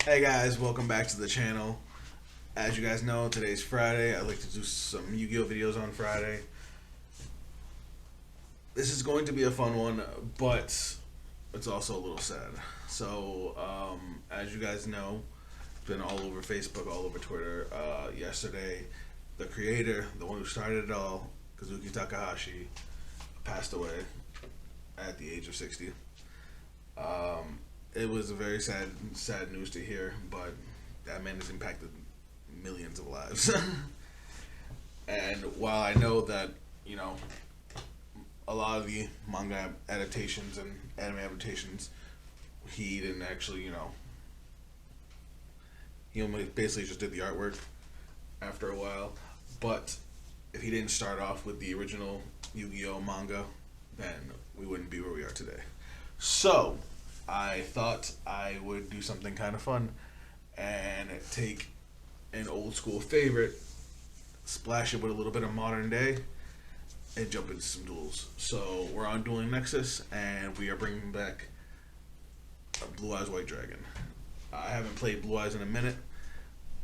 Hey guys, welcome back to the channel. As you guys know, today's Friday. I like to do some Yu-Gi-Oh videos on Friday. This is going to be a fun one, but it's also a little sad. So, as you guys know, it's been all over Facebook, all over Twitter. Yesterday, the creator, the one who started it all, Kazuki Takahashi, passed away at the age of 60. It was a very sad news to hear, but that man has impacted millions of lives. And while I know that, you know, a lot of the manga adaptations and anime adaptations, he didn't actually, he only basically just did the artwork after a while. But if he didn't start off with the original Yu-Gi-Oh manga, then we wouldn't be where we are today. So, I thought I would do something kind of fun and take an old school favorite, splash it with a little bit of modern day, and jump into some duels. So we're on Dueling Nexus, and we are bringing back Blue Eyes White Dragon. I haven't played Blue Eyes in a minute.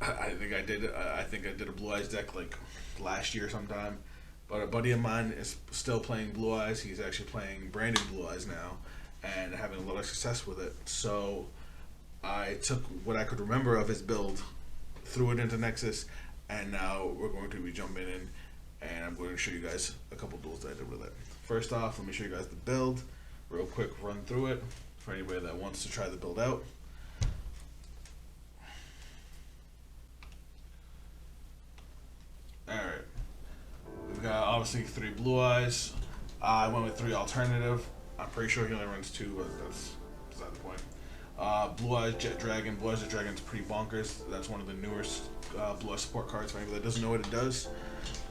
I think I did. I think I did a Blue Eyes deck like last year sometime. But a buddy of mine is still playing Blue Eyes. He's actually playing Branded Blue Eyes now, and having a lot of success with it. So I took what I could remember of his build, threw it into Nexus, and now we're going to be jumping in, and I'm going to show you guys a couple duels that I did with it. First off, let me show you guys the build, real quick run through it for anybody that wants to try the build out. Alright, we've got obviously 3 Blue Eyes. I went with 3 alternative. I'm pretty sure he only runs 2, but that's beside the point. Blue Eyes Jet Dragon. Blue Eyes Jet Dragon is pretty bonkers. That's one of the newest Blue Eyes support cards for anybody that doesn't know what it does.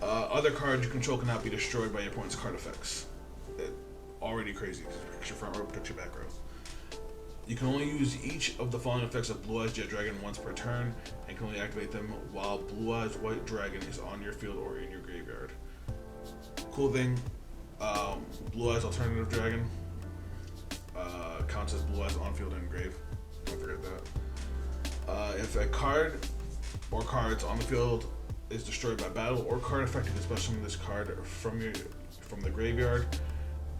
Other cards you control cannot be destroyed by your opponent's card effects. Already crazy. Protects your front row, protects your back row. You can only use each of the following effects of Blue Eyes Jet Dragon once per turn, and can only activate them while Blue Eyes White Dragon is on your field or in your graveyard. Cool thing, Blue Eyes Alternative Dragon counts as Blue Eyes on field and grave. Don't forget that. If a card or cards on the field is destroyed by battle or card affecting a special summon this card from the graveyard,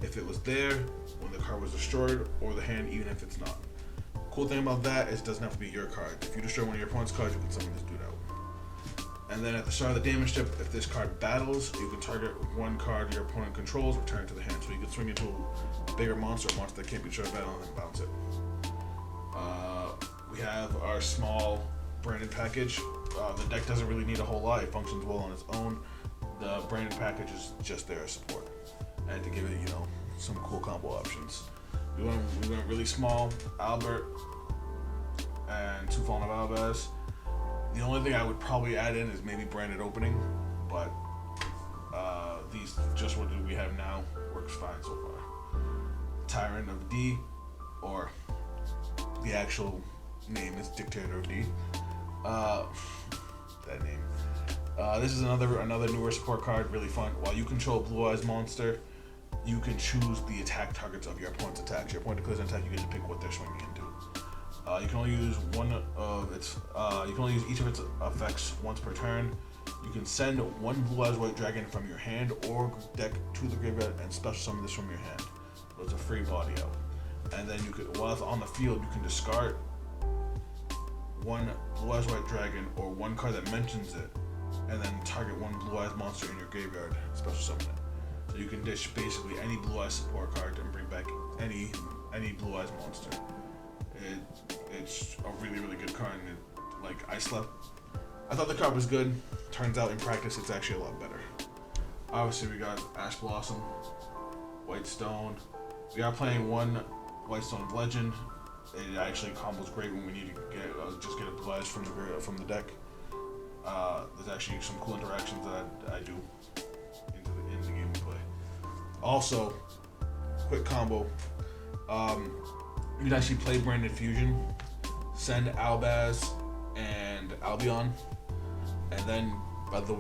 if it was there when the card was destroyed, or the hand even if it's not. Cool thing about that is it doesn't have to be your card. If you destroy one of your opponent's cards, you can summon this dude out. And then at the start of the damage step, if this card battles, you can target one card your opponent controls, return it to the hand. So you can swing into a bigger monster, a monster that can't be destroyed by battle, and then bounce it. We have our small branded package. The deck doesn't really need a whole lot. It functions well on its own. The branded package is just there as support, and to give it, some cool combo options. We went really small. Albert and 2 Fallen of Albaz. The only thing I would probably add in is maybe branded opening, but these, just what we have now, works fine so far. Tyrant of D, or the actual name is Dictator of D. That name. This is another newer support card, really fun. While you control Blue Eyes monster, you can choose the attack targets of your opponent's attacks. Your opponent declares an attack, you get to pick what they're swinging into. You can only use you can only use each of its effects once per turn. You can send 1 Blue Eyes White Dragon from your hand or deck to the graveyard and special summon this from your hand. So it's a free body out. And then while it's on the field, you can discard 1 Blue Eyes White Dragon or 1 card that mentions it, and then target 1 Blue Eyes monster in your graveyard, special summon it. So you can dish basically any Blue Eyes support card and bring back any Blue Eyes monster. It's a really, really good card. And I thought the card was good. Turns out in practice it's actually a lot better. Obviously we got Ash Blossom, White Stone. We are playing 1 White Stone of Legend. It actually combos great when we need to just get a Blue Eyes from the deck. There's actually some cool interactions that I do in the game we play. Also, quick combo. You can actually play Branded Fusion, send Albaz and Albion, and then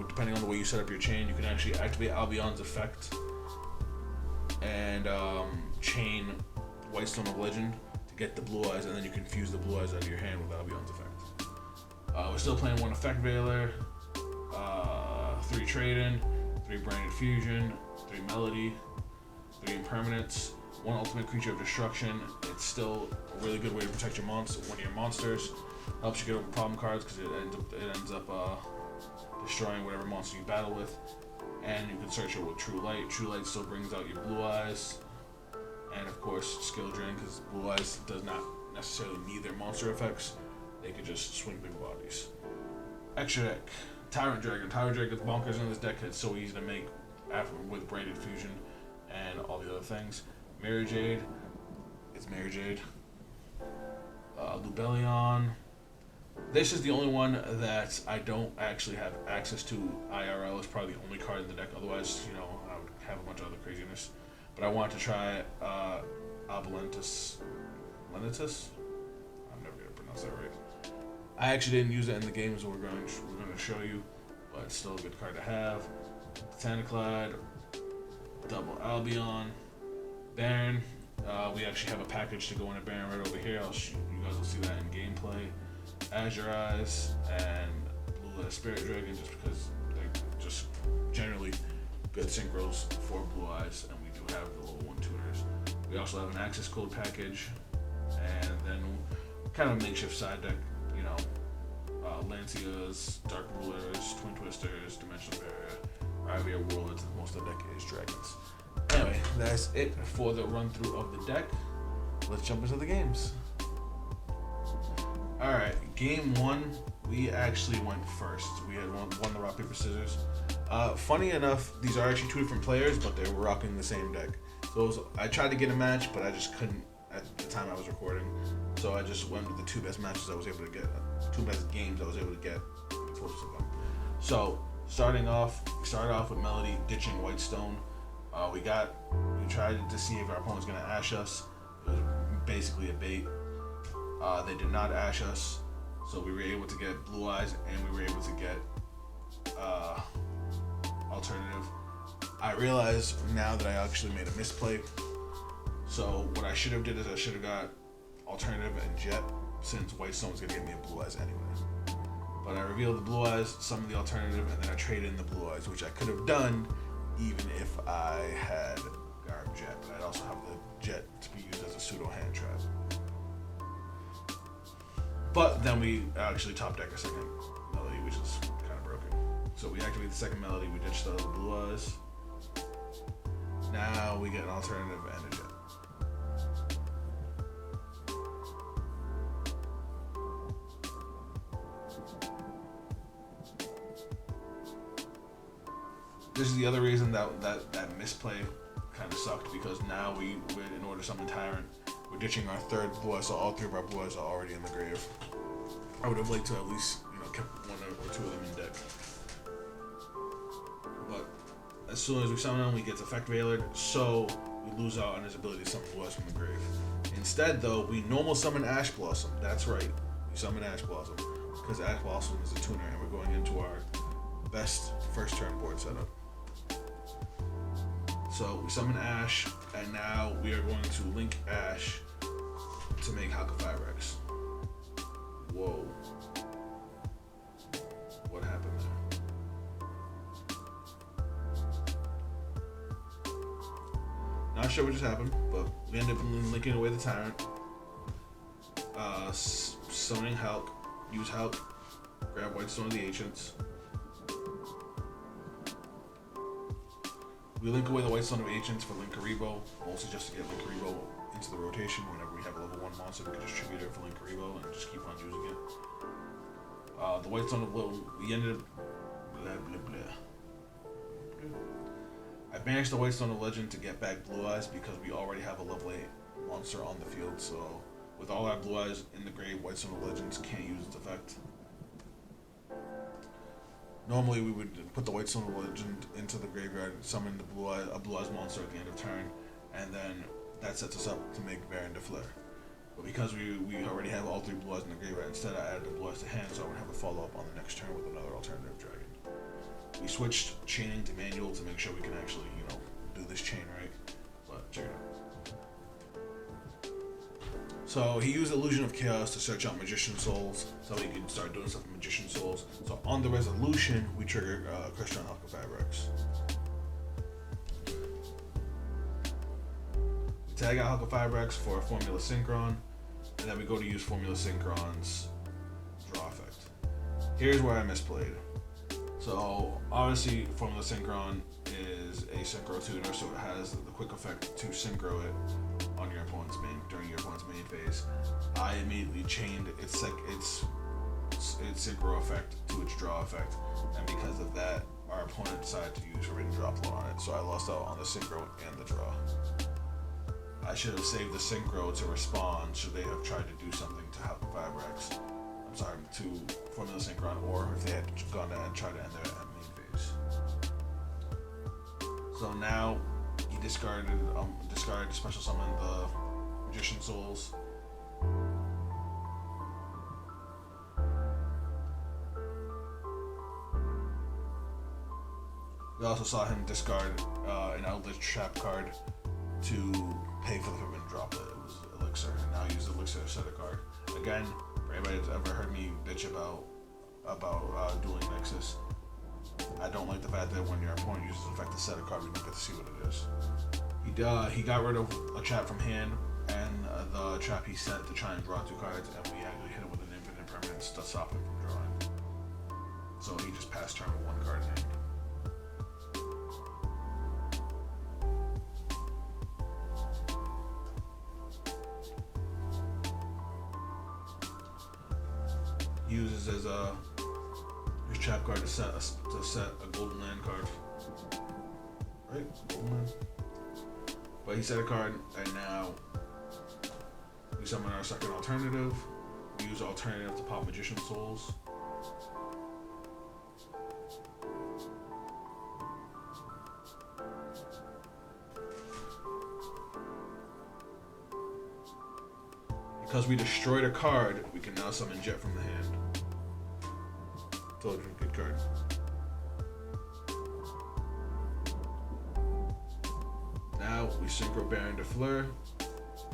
depending on the way you set up your chain, you can actually activate Albion's effect and chain White Stone of Legend to get the blue eyes, and then you can fuse the blue eyes out of your hand with Albion's effect. We're still playing 1 Effect Veiler, 3 Trade-In, 3 Branded Fusion, 3 Melody, 3 Impermanence, 1 Ultimate Creature of Destruction. It's still a really good way to protect your one of your monsters. Helps you get over problem cards because it ends up destroying whatever monster you battle with. And you can search it with True Light. True Light still brings out your blue eyes. And of course, Skill Drain, because blue eyes does not necessarily need their monster effects. They could just swing big bodies. Extra deck. Tyrant Dragon. Tyrant Dragon's bonkers in this deck. It's so easy to make with Branded Fusion and all the other things. Mary Jade. It's Mary Jade. Lubellion. This is the only one that I don't actually have access to IRL. It's probably the only card in the deck. Otherwise, I would have a bunch of other craziness. But I wanted to try Abelentus. Lenitus? I'm never going to pronounce that right. I actually didn't use it in the games we're going to show you, but it's still a good card to have. Tentaclad, Double Albion, Baron. We actually have a package to go in a Baron right over here. You guys will see that in gameplay. Azure Eyes and Blue Eyes Spirit Dragon, just because they're just generally good synchros for Blue Eyes, and we do have the little 1-tuners. We also have an access code package, and then kind of a makeshift side deck. Lancias, Dark Rulers, Twin Twisters, Dimensional Barrier, Ivy Warlords, and most of the deck is dragons. Anyway, that's it for the run through of the deck. Let's jump into the games. Alright, game 1, we actually went first. We had won the rock, paper, scissors. Funny enough, these are actually 2 different players, but they were rocking the same deck. So I tried to get a match, but I just couldn't at the time I was recording. So I just went with the 2 best matches I was able to get, 2 best games I was able to get. So we started off with Melody ditching Whitestone. We tried to see if our opponent was going to ash us. It was basically a bait. They did not ash us, so we were able to get Blue Eyes, and we were able to get Alternative. I realize now that I actually made a misplay. So what I should have did is I should have got Alternative and Jet, since Whitestone was going to get me a Blue Eyes anyway. But I revealed the Blue Eyes, some of the Alternative, and then I traded in the Blue Eyes, which I could have done even if I had Garb Jet. But I'd also have the Jet to be used as a pseudo hand trap. But then we actually top deck a second Melody, which is kind of broken. So we activate the second Melody, we ditch the Blue Eyes. Now we get an Alternative and a Jet. This is the other reason that misplay kind of sucked, because now in order to summon Tyrant, we're ditching our third Blue Eye, so all 3 of our Blue Eyes are already in the grave. I would have liked to at least, kept 1 or 2 of them in deck. But as soon as we summon him, we get Effect Veilered, so we lose out on his ability to summon Blue Eyes from the grave. Instead, though, we normal summon Ash Blossom. That's right, we summon Ash Blossom, because Ash Blossom is a tuner, and we're going into our best first turn board setup. So we summon Ash, and now we are going to link Ash to make Halqifibrax. Whoa. What happened there? Not sure what just happened, but we ended up linking away the Tyrant. Summoning Hulk, use Hulk, grab Whitestone of the Ancients. We link away the Whitestone of Ancients for Linkuriboh, mostly just to get Linkuriboh into the rotation. Whenever we have a level 1 monster, we can just tribute it for Linkuriboh and just keep on using it. The Whitestone of we ended up I banished the Whitestone of Legend to get back Blue Eyes, because we already have a level 8 monster on the field, so with all our Blue Eyes in the grave, Whitestone of Legends can't use its effect. Normally we would put the Whitestone of Legend into the graveyard, summon a Blue Eyes monster at the end of turn, and then that sets us up to make Baron de Flare. But because we already have all 3 Blue Eyes in the graveyard, instead I added the Blue Eyes to hand, so I would have a follow-up on the next turn with another Alternative Dragon. We switched chaining to manual to make sure we can actually, do this chain right. But check it out. So So he used Illusion of Chaos to search out Magician Souls, so he could start doing stuff with Magician Souls. So on the resolution, we triggered Crystron Alka Fabrics. We tag out Alka Fabrics for Formula Synchron, and then we go to use Formula Synchron's draw effect. Here's where I misplayed. So obviously Formula Synchron is a synchro tuner, so it has the quick effect to synchro it on your opponent's main during your opponent's main phase. I immediately chained its synchro effect to its draw effect, and because of that, our opponent decided to use Forbidden Droplet on it, so I lost out on the synchro and the draw. I should have saved the synchro to respond should they have tried to do something to help Vibrex. I'm sorry, to Formula Synchron, or if they had gone and tried to end their main phase. So now he discarded to special summon the Magician Souls. We also saw him discard an Eldritch Trap card to pay for the Forbidden Droplet. It was Elixir, and now use Elixir to set a card. Again, for anybody that's ever heard me bitch about dueling Nexus, I don't like the fact that when your opponent uses an effect to set a card, we don't get to see what it is. He got rid of a trap from hand, and the trap he set to try and draw 2 cards, and we actually hit him with an infinite permanence to stop him from drawing. So he just passed turn with 1 card in hand. Uses his trap card to set a golden land card. Right? Golden land. But he set a card, and now we summon our second alternative. We use alternative to pop Magician Souls. Because we destroyed a card, we can now summon Jet from the hand. Told you, good card. Now we synchro Baron de Fleur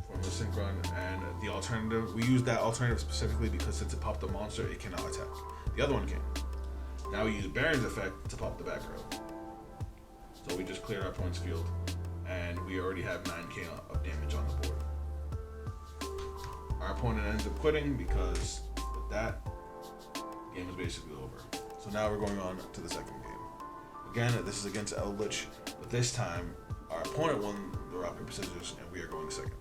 from the Synchron, and the alternative, we use that alternative specifically because since it popped a monster, it cannot attack. The other one can. Now we use Baron's effect to pop the back row. So we just cleared our opponent's field, and we already have 9k of damage on the board. Our opponent ends up quitting because with that, the game is basically over. So now we're going on to the second game. Again, this is against Eldritch, but this time our opponent won the rock, paper, scissors, and we are going second.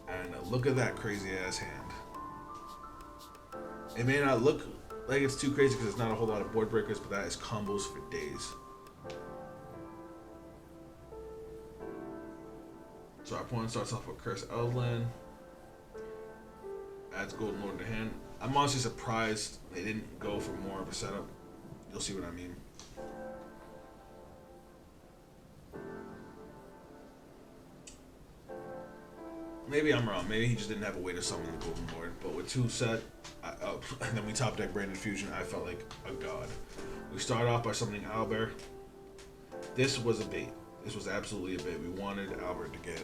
And look at that crazy ass hand. It may not look like it's too crazy because it's not a whole lot of board breakers, but that is combos for days. So our opponent starts off with Curse Eldland, adds Golden Lord to hand. I'm honestly surprised they didn't go for more of a setup. You'll see what I mean. Maybe I'm wrong. Maybe he just didn't have a way to summon the Golden Lord. But with 2 set, and then we top deck Branded Fusion, I felt like a god. We start off by summoning Albert. This was a bait. This was absolutely a bait. We wanted Albert to get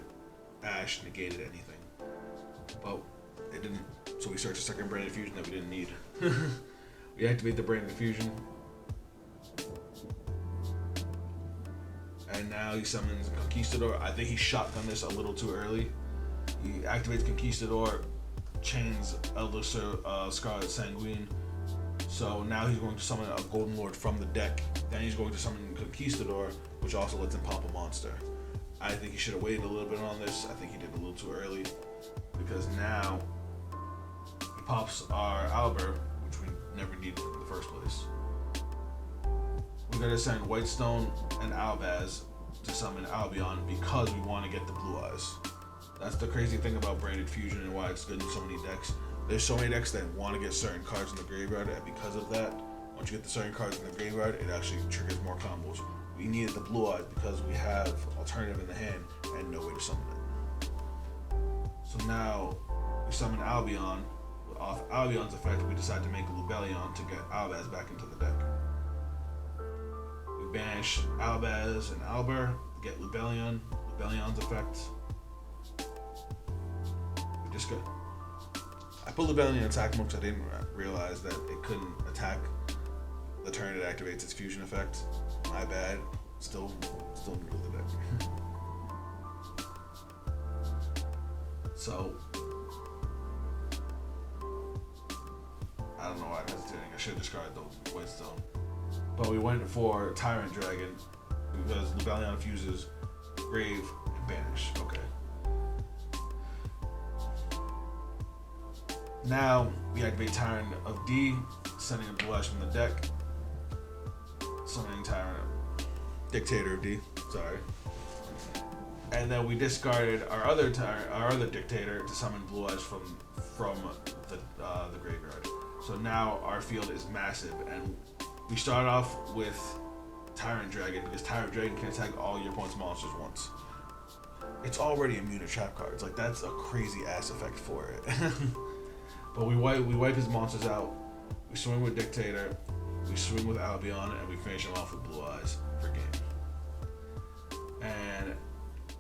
Ash negated anything, but it didn't. So we searched a second Branded Fusion that we didn't need. We activate the Branded Fusion, and now he summons Conquistador. I think he shotgunned this a little too early. He activates Conquistador, chains Elixir, Scarlet Sanguine. So now he's going to summon a Golden Lord from the deck. Then he's going to summon Conquistador, which also lets him pop a monster. I think he should have waited a little bit on this. I think he did a little too early, because now he pops our Albert, which we never needed in the first place. We're going to send Whitestone and Albaz to summon Albion because we want to get the Blue Eyes. That's the crazy thing about Branded Fusion and why it's good in so many decks. There's so many decks that want to get certain cards in the graveyard, and because of that, once you get the certain cards in the graveyard, it actually triggers more combos. We needed the Blue Eyes because we have alternative in the hand and no way to summon it. So now we summon Albion. Off Albion's effect, we decide to make Lubellion to get Albaz back into the deck. We banish Albaz and Albert, get Lubellion's effect. Just good. I put Lubellion in attack mode because I didn't realize that it couldn't attack the turn it activates its fusion effect. My bad. Still new to the deck. So I don't know why I'm hesitating. I should have discarded the Void Stone. But we went for Tyrant Dragon because Lubellion fuses Grave and Banish. Okay. Now we activate Tyrant of D, sending a Blue Ash from the deck. Summoning Tyrant Dictator of D. Sorry. And then we discarded our other Dictator to summon Blue Ash from the graveyard. So now our field is massive, and we start off with Tyrant Dragon because Tyrant Dragon can attack all your opponent's monsters once. It's already immune to trap cards. Like, that's a crazy ass effect for it. But we wipe his monsters out. We swing with Dictator. We swing with Albion, and we finish him off with Blue Eyes for game. And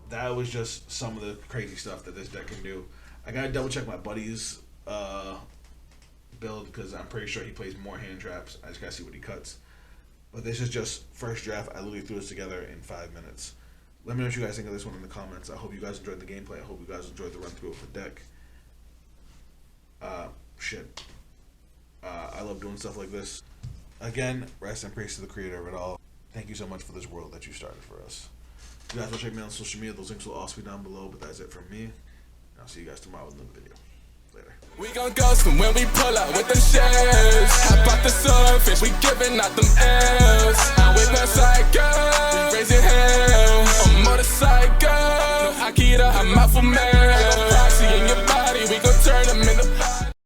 that was just some of the crazy stuff that this deck can do. I gotta double check my buddy's build because I'm pretty sure he plays more hand traps. I just gotta see what he cuts. But this is just first draft. I literally threw this together in 5 minutes. Let me know what you guys think of this one in the comments. I hope you guys enjoyed the gameplay. I hope you guys enjoyed the run through of the deck. I love doing stuff like this. Again, rest in peace to the creator of it all. Thank you so much for this world that you started for us. If you guys want to check me out on social media, those links will also be down below, but that's it from me. I'll see you guys tomorrow with another video. Later. We gon' ghost them when we pull out with them shells. Hop out the surface, we giving out them L's. I'm with that psycho, we raising hell. I'm motorcycle, no Akira, I'm out for mail. Proxy in your body, we gon' turn them into